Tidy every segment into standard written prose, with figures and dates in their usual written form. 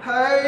حي على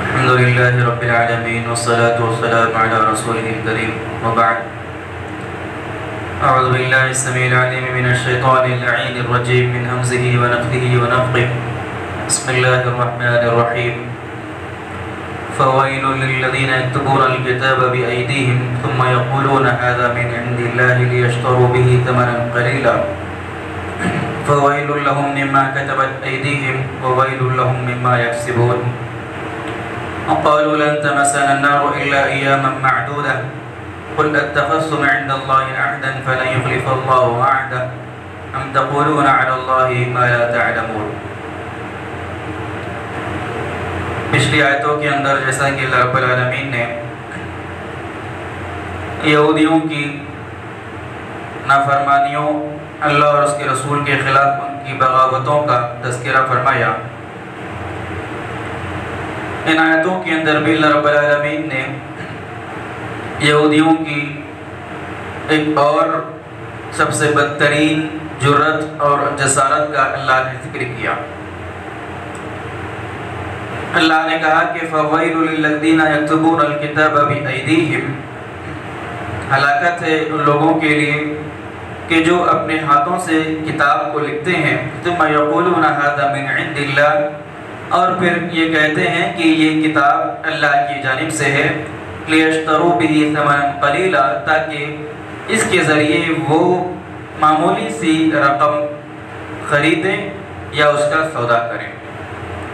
الحمد لله رب العالمين والصلاة والسلام على رسوله الكريم وبعد. أعوذ بالله السميع العليم من الشيطان اللعين الرجيم من همزه ونفثه ونفخه. بسم الله الرحمن الرحيم. فويل للذين يكتبون الكتاب بأيديهم ثم يقولون هذا من عند الله ليشتروا به ثمنا قليلا فويل لهم مما كتبت أيديهم وويل لهم مما يكسبون. وقالوا لن تمسنا النار إلا أياما معدودة قل أتخذتم عند الله عهدا فلن يخلف الله وعده أم تقولون على الله ما لا تعلمون. پچھلی آیتوں کے اندر جیسا کہ اللہ رب العالمین نے یہودیوں کی نافرمانیوں، اللہ اور اس کے رسول کے خلاف ان کی بغاوتوں کا تذکرہ فرمایا، ان آیتوں کے اندر بھی اللہ رب العالمین نے یہودیوں کی ایک اور سب سے بدترین جرات اور جسارت کا اللہ نے ذکر کیا۔ اللہ نے کہا کہ فَوَيْلُ لِلَّذِينَ يَكْتُبُونَ الْكِتَابَ بِأَيْدِيهِمْ، ہلاکت ہے ان لوگوں کے لیے کہ جو اپنے ہاتھوں سے کتاب کو لکھتے ہیں، ثُمَّ يَقُولُونَ هَذَا مِنْ عِنْدِ اللَّهِ، اور پھر یہ کہتے ہیں کہ یہ کتاب اللہ کی جانب سے ہے، لِيَشْتَرُوا بِهِ ثَمَنًا قَلِيلًا، تاکہ اس کے ذریعے وہ معمولی سی رقم خریدیں یا اس کا سودا کریں۔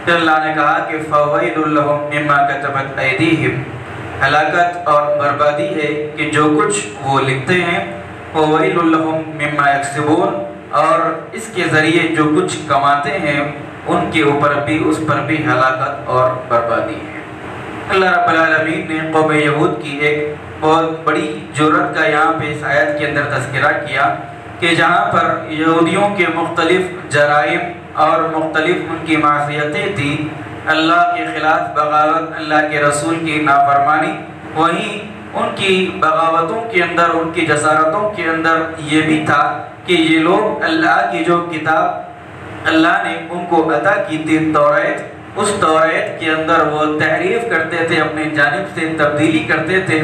پھر اللہ نے کہا کہ فَوَيْلٌ لَهُمْ مِمَّا كَتَبَتْ أَيْدِيهِمْ، ہلاکت اور بربادی ہے کہ جو کچھ وہ لکھتے ہیں، وَوَيْلٌ لَهُمْ مِمَّا يَكْسِبُونَ، اور اس کے ذریعے جو کچھ کماتے ہیں ان کے اوپر بھی، اس پر بھی ہلاکت اور بربادی ہے۔ اللہ رب العالمین نے قوم یہود کی ایک بہت بڑی جرات کا یہاں پہ اس آیت کے اندر تذکرہ کیا کہ جہاں پر یہودیوں کے مختلف جرائم اور مختلف ان کی معصیتیں تھیں، اللہ کے خلاف بغاوت، اللہ کے رسول کی نافرمانی، وہیں ان کی بغاوتوں کے اندر، ان کی جسارتوں کے اندر یہ بھی تھا کہ یہ لوگ اللہ کی جو کتاب اللہ نے ان کو عطا کی تھی توریت، اس توریت کے اندر وہ تحریف کرتے تھے، اپنی جانب سے تبدیلی کرتے تھے،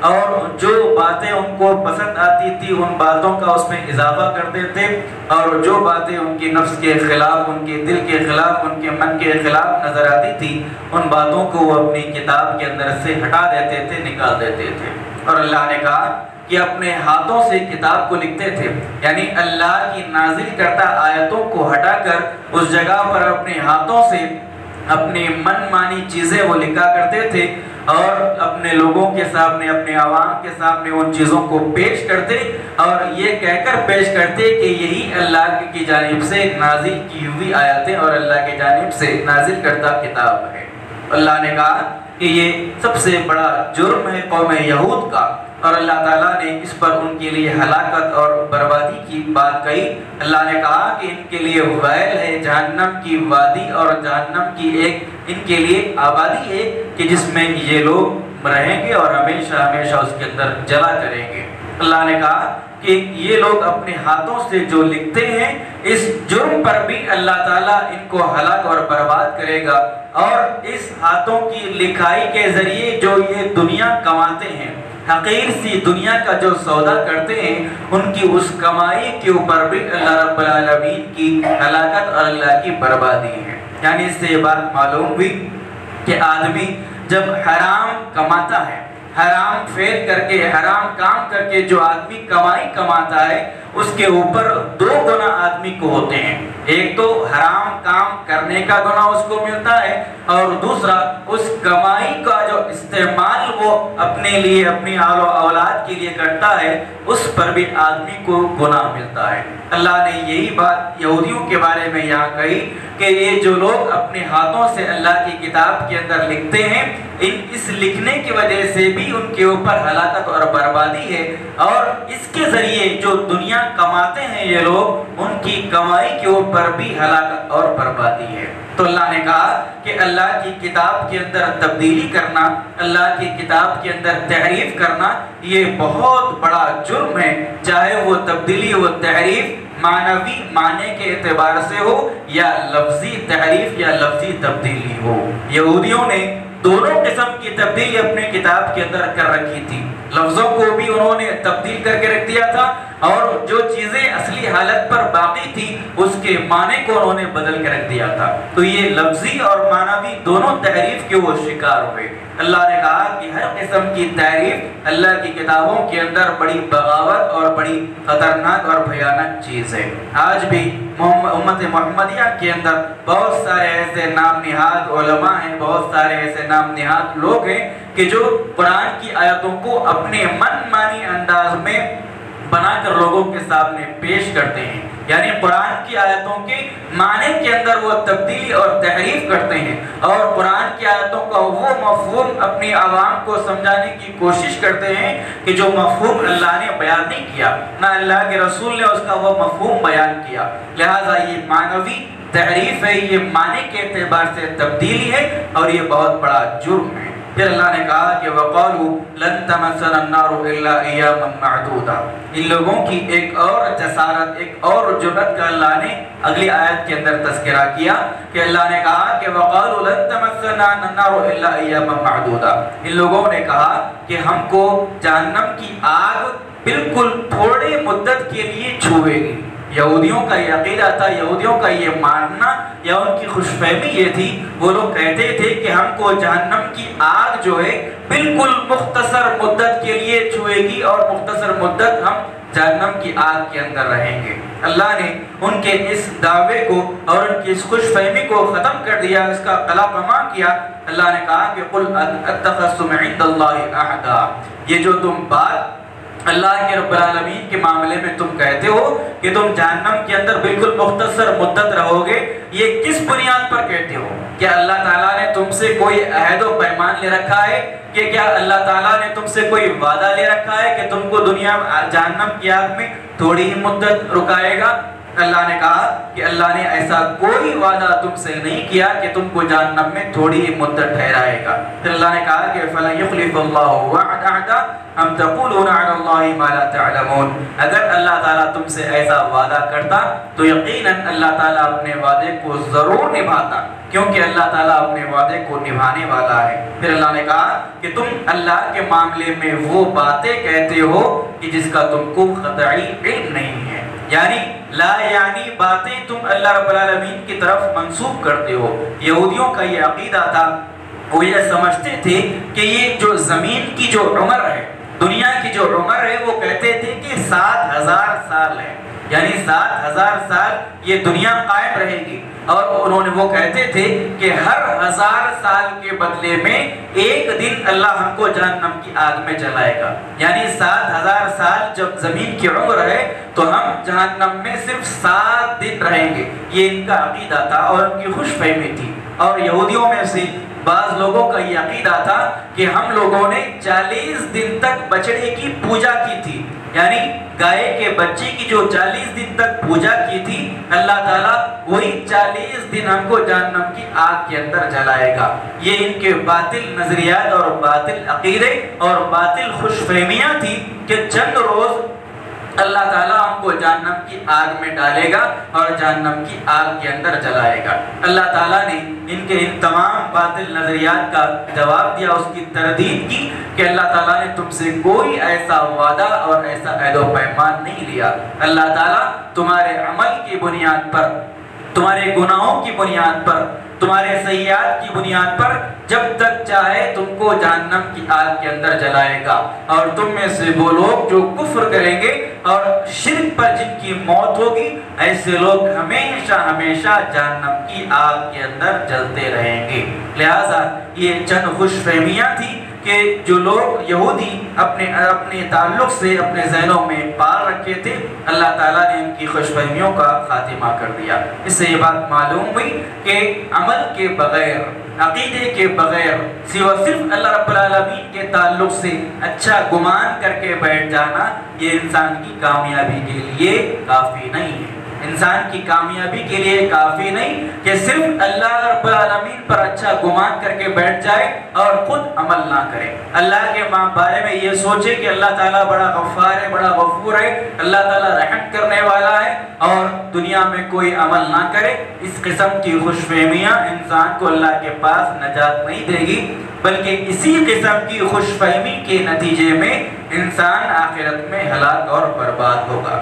اور جو باتیں ان کو پسند آتی تھی ان باتوں کا اس میں اضافہ کرتے تھے، اور جو باتیں ان کی نفس کے خلاف، ان کے دل کے خلاف، ان کے من کے خلاف نظر آتی تھی، ان باتوں کو وہ اپنی کتاب کے اندر سے ہٹا دیتے تھے، نکال دیتے تھے۔ اور اللہ نے کہا کہ اپنے ہاتھوں سے کتاب کو لکھتے تھے، یعنی اللہ کی نازل کرتا آیتوں کو ہٹا کر اس جگہ پر اپنے ہاتھوں سے اپنی من مانی چیزیں وہ لکھا کرتے تھے، اور اپنے لوگوں کے سامنے، اپنے عوام کے سامنے ان چیزوں کو پیش کرتے، اور یہ کہہ کر پیش کرتے کہ یہی اللہ کی جانب سے نازل کی ہوئی آیتیں اور اللہ کی جانب سے نازل کرتا کتاب ہے۔ اللہ نے کہا کہ یہ سب سے بڑا جرم ہے قوم یہود کا، اور اللہ تعالیٰ نے اس پر ان کے لیے ہلاکت اور بربادی کی بات کہی۔ اللہ نے کہا کہ ان کے لیے ویل ہے، جہنم کی وادی اور جہنم کی ایک ان کے لیے آبادی ہے کہ جس میں یہ لوگ رہیں گے اور ہمیشہ ہمیشہ اس کے اندر جلا کریں گے۔ اللہ نے کہا کہ یہ لوگ اپنے ہاتھوں سے جو لکھتے ہیں اس جرم پر بھی اللہ تعالیٰ ان کو ہلاک اور برباد کرے گا، اور اس ہاتھوں کی لکھائی کے ذریعے جو یہ دنیا کماتے ہیں، حقیر سی دنیا کا جو سودا کرتے ہیں، ان کی اس کمائی کے اوپر بھی اللہ رب العالمین کی ہلاکت اور اللہ کی بربادی ہے۔ یعنی اس سے یہ بات معلوم ہوئی کہ آدمی جب حرام کماتا ہے، حرام فعل کر کے، حرام کام کر کے جو آدمی کمائی کماتا ہے، اس کے اوپر دو گناہ آدمی کو ہوتے ہیں۔ ایک تو حرام کام کرنے کا گناہ اس کو ملتا ہے، اور دوسرا اس کمائی کا جو استعمال وہ اپنے لیے، اپنی آل و اولاد کے لیے کرتا ہے، اس پر بھی آدمی کو گناہ ملتا ہے۔ اللہ نے یہی بات یہودیوں کے بارے میں یہاں کہی کہ یہ جو لوگ اپنے ہاتھوں سے اللہ کی کتاب کے اندر لکھتے ہیں، اس لکھنے کی وجہ سے بھی ان کے اوپر ہلاکت اور بربادی ہے، اور اس کے ذریعے جو دنیا کماتے ہیں یہ لوگ، ان کی کمائی کے اوپر بھی ہلاکت اور بربادی ہے۔ تو اللہ نے کہا کہ اللہ کی کتاب کے اندر تبدیلی کرنا، اللہ کی کتاب کے اندر تحریف کرنا، یہ بہت بڑا جرم ہے، چاہے وہ تبدیلی و تحریف معنوی معنی کے اعتبار سے ہو یا لفظی تحریف یا لفظی تبدیلی ہو۔ یہودیوں نے دونوں قسم کی تبدیلی اپنے کتاب کے اندر کر رکھی تھی، لفظوں کو بھی انہوں نے تبدیل کر کے رکھ دیا تھا، اور جو چیزیں اصلی حالت پر باقی تھی اس کے معنی کو انہوں نے بدل کے رکھ دیا تھا۔ تو یہ لفظی اور معنوی دونوں تحریف کے وہ شکار ہوئے۔ اللہ نے کہا کہ ہر قسم کی تحریف اللہ کی کتابوں کے اندر بڑی بغاوت اور بڑی خطرناک اور بھیانک چیز ہے۔ آج بھی امت محمدیہ کے اندر بہت سارے ایسے نام نہاد علماء ہیں، بہت سارے ایسے نام نہاد لوگ ہیں کہ جو قرآن کی آیتوں کو اپنے من مانی انداز میں بنا کر لوگوں کے سامنے پیش کرتے ہیں، یعنی قرآن کی آیتوں کے معنی کے اندر وہ تبدیلی اور تحریف کرتے ہیں، اور قرآن کی آیتوں کا وہ مفہوم اپنی عوام کو سمجھانے کی کوشش کرتے ہیں کہ جو مفہوم اللہ نے بیان نہیں کیا، نہ اللہ کے رسول نے اس کا وہ مفہوم بیان کیا۔ لہٰذا یہ معنوی تحریف ہے، یہ معنی کے اعتبار سے تبدیلی ہے، اور یہ بہت بڑا جرم ہے۔ پھر اللہ نے کہا کہ وَقَالُوا لَن تَمَسَّنَا النَّارُ إِلَّا أَيَّامًا مَّعْدُودَةً۔ ان لوگوں کی ایک اور جسارت، ایک اور جرأت کا اللہ نے اگلی آیت کے اندر تذکرہ کیا کہ اللہ نے کہا کہ وَقَالُوا لَن تَمَسَّنَا النَّارُ إِلَّا أَيَّامًا مَّعْدُودَةً۔ ان لوگوں نے کہا کہ ہم کو جہنم کی آگ بالکل تھوڑی مدت کے لیے چھوئے گی۔ یہودیوں کا یہ عقیدہ تھا، یہودیوں کا یہ ماننا یا ان کی خوش فہمی یہ تھی، وہ لوگ کہتے تھے کہ ہم کو جہنم کی آگ جو ہے بالکل مختصر مدت کے لیے چھوئے گی، اور مختصر مدت ہم جہنم کی آگ کے اندر رہیں گے۔ اللہ نے ان کے اس دعوے کو اور ان کی اس خوش فہمی کو ختم کر دیا، اس کا قلع قمع کیا۔ اللہ نے کہا کہ قُلْ أَتَّخَذْتُمْ عِندَ اللَّهِ عَهْدًا، یہ جو تم بات اللہ کے رب العالمین کے معاملے میں تم کہتے ہو کہ تم جہنم کے اندر بالکل مختصر مدت رہو گے، یہ کس بنیاد پر کہتے ہو؟ کیا اللہ تعالیٰ نے تم سے کوئی عہد و پیمان لے رکھا ہے؟ کہ کیا اللہ تعالیٰ نے تم سے کوئی وعدہ لے رکھا ہے کہ تم کو دنیا جہنم کی آگ میں تھوڑی ہی مدت رکائے گا؟ اللہ نے کہا کہ اللہ نے ایسا کوئی وعدہ تم سے نہیں کیا کہ تم کو جہنم میں تھوڑی ہی مدت ٹھہرائے گا۔ پھر اللہ نے کہا کہ فَلَن يُخْلِفَ اللَّهُ وَعْدَهُ أَمْ تَقُولُونَ عَلَى اللَّهِ مَا لَا تَعْلَمُونَ۔ اگر اللہ تعالیٰ تم سے ایسا وعدہ کرتا تو یقیناً اللہ تعالیٰ اپنے وعدے کو ضرور نبھاتا، کیونکہ اللہ تعالیٰ اپنے وعدے کو نبھانے والا ہے۔ پھر اللہ نے کہا کہ تم اللہ کے معاملے میں وہ باتیں کہتے ہو کہ جس کا تم کو قطعی علم نہیں ہے، یعنی لا یعنی باتیں تم اللہ رب العالمین کی طرف منسوب کرتے ہو۔ یہودیوں کا یہ عقیدہ تھا، وہ یہ سمجھتے تھے کہ یہ جو زمین کی جو عمر ہے، دنیا کی جو عمر ہے، وہ کہتے تھے کہ 7000 سال ہے، یعنی 7000 سال یہ دنیا قائم رہے گی، اور انہوں نے وہ کہتے تھے کہ ہر 1000 سال کے بدلے میں ایک دن اللہ ہم کو جہنم کی آگ میں جلائے گا، یعنی 7000 سال جب زمین کی عمر ہے تو ہم جہنم میں صرف 7 دن رہیں گے۔ یہ ان کا عقیدہ تھا اور ان کی خوش فہمی تھی۔ اور یہودیوں میں سے بعض لوگوں کا یہ عقیدہ تھا کہ ہم لوگوں نے 40 دن تک بچڑے کی پوجا کی تھی، یعنی گائے کے بچے کی جو 40 دن تک پوجا کی تھی، اللہ تعالیٰ وہی 40 دن ہم کو جہنم کی آگ کے اندر جلائے گا۔ یہ ان کے باطل نظریات اور باطل عقیدے اور باطل خوش فہمیاں تھی کہ چند روز اللہ تعالیٰ ہم کو جہنم کی آگ میں ڈالے گا اور جہنم کی آگ کے اندر جلائے گا۔ اللہ تعالیٰ نے ان کے ان تمام باطل نظریات کا جواب دیا، اس کی تردید کی کہ اللہ تعالیٰ نے تم سے کوئی ایسا وعدہ اور ایسا عہد و پیمان نہیں لیا۔ اللہ تعالیٰ تمہارے عمل کی بنیاد پر، تمہارے گناہوں کی بنیاد پر، تمہارے سیئات کی بنیاد پر جب تک چاہے تم کو جہنم کی آگ کے اندر جلائے گا، اور تم میں سے وہ لوگ جو کفر کریں گے اور شرک پر جن کی موت ہوگی، ایسے لوگ ہمیشہ ہمیشہ جہنم کی آگ کے اندر جلتے رہیں گے۔ لہٰذا یہ چند خوش فہمیاں تھی کہ جو لوگ یہودی اپنے تعلق سے اپنے ذہنوں میں پال رکھے تھے، اللہ تعالیٰ نے ان کی خوش فہمیوں کا خاتمہ کر دیا۔ اس سے یہ بات معلوم ہوئی کہ عمل کے بغیر، عقیدے کے بغیر، صرف اللہ رب العالمین کے تعلق سے اچھا گمان کر کے بیٹھ جانا یہ انسان کی کامیابی کے لیے کافی نہیں ہے۔ انسان کی کامیابی کے لیے کافی نہیں کہ صرف اللہ رب العالمین پر اچھا گمان کر کے بیٹھ جائے اور خود عمل نہ کرے۔ اللہ کے بارے میں یہ سوچے کہ اللہ تعالیٰ بڑا غفار ہے، بڑا غفور ہے، اللہ تعالیٰ رحم کرنے والا ہے، اور دنیا میں کوئی عمل نہ کرے۔ اس قسم کی خوش فہمیاں انسان کو اللہ کے پاس نجات نہیں دے گی، بلکہ اسی قسم کی خوش فہمی کے نتیجے میں انسان آخرت میں ہلاک اور برباد ہوگا۔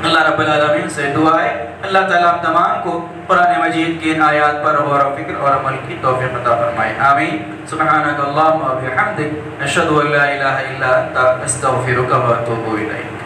اللہ رب العالمین سے دعا ہے اللہ تعالیٰ ہم تمام کو قرآن مجید کی ان آیات پر غور و فکر اور عمل کی توفیق عطا فرمائے، آمین۔ سبحانک اللہم و بحمدک، اشہد ان لا الہ الا انت، استغفرک و اتوب الیک۔